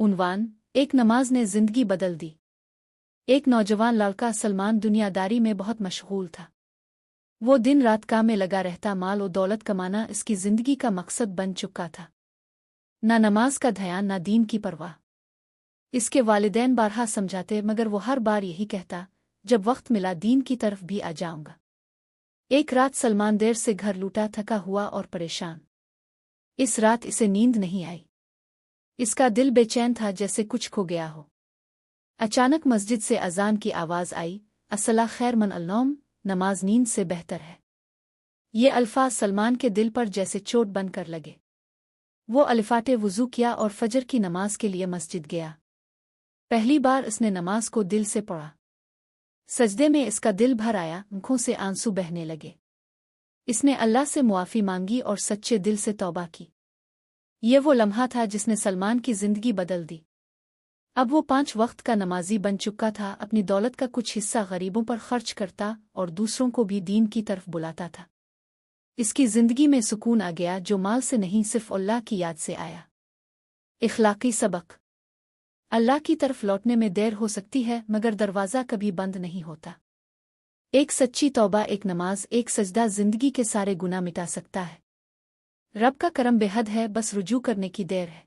उन्वान एक नमाज ने जिंदगी बदल दी। एक नौजवान लड़का सलमान दुनियादारी में बहुत मशगूल था। वो दिन रात काम में लगा रहता, माल और दौलत कमाना इसकी जिंदगी का मकसद बन चुका था। ना नमाज का ध्यान, ना दीन की परवाह। इसके वालिदैन बारहा समझाते, मगर वो हर बार यही कहता, जब वक्त मिला दीन की तरफ भी आ जाऊंगा। एक रात सलमान देर से घर लौटा, थका हुआ और परेशान। इस रात इसे नींद नहीं आई। इसका दिल बेचैन था, जैसे कुछ खो गया हो। अचानक मस्जिद से अजान की आवाज़ आई, अस्सला खैर मन अलनौम, नमाज नींद से बेहतर है। ये अल्फाज सलमान के दिल पर जैसे चोट बनकर लगे। वो अलिफाटे वुज़ू किया और फजर की नमाज के लिए मस्जिद गया। पहली बार इसने नमाज को दिल से पढ़ा। सजदे में इसका दिल भर आया, आंखों से आंसू बहने लगे। इसने अल्लाह से मुआफ़ी मांगी और सच्चे दिल से तौबा की। ये वो लम्हा था जिसने सलमान की जिंदगी बदल दी। अब वो 5 वक्त का नमाजी बन चुका था। अपनी दौलत का कुछ हिस्सा गरीबों पर खर्च करता और दूसरों को भी दीन की तरफ बुलाता था। इसकी जिंदगी में सुकून आ गया, जो माल से नहीं, सिर्फ अल्लाह की याद से आया। इखलाकी सबक। अल्लाह की तरफ लौटने में देर हो सकती है, मगर दरवाज़ा कभी बंद नहीं होता। एक सच्ची तौबा, एक नमाज, एक सजदा जिंदगी के सारे गुनाह मिटा सकता है। रब का करम बेहद है, बस रुजू करने की देर है।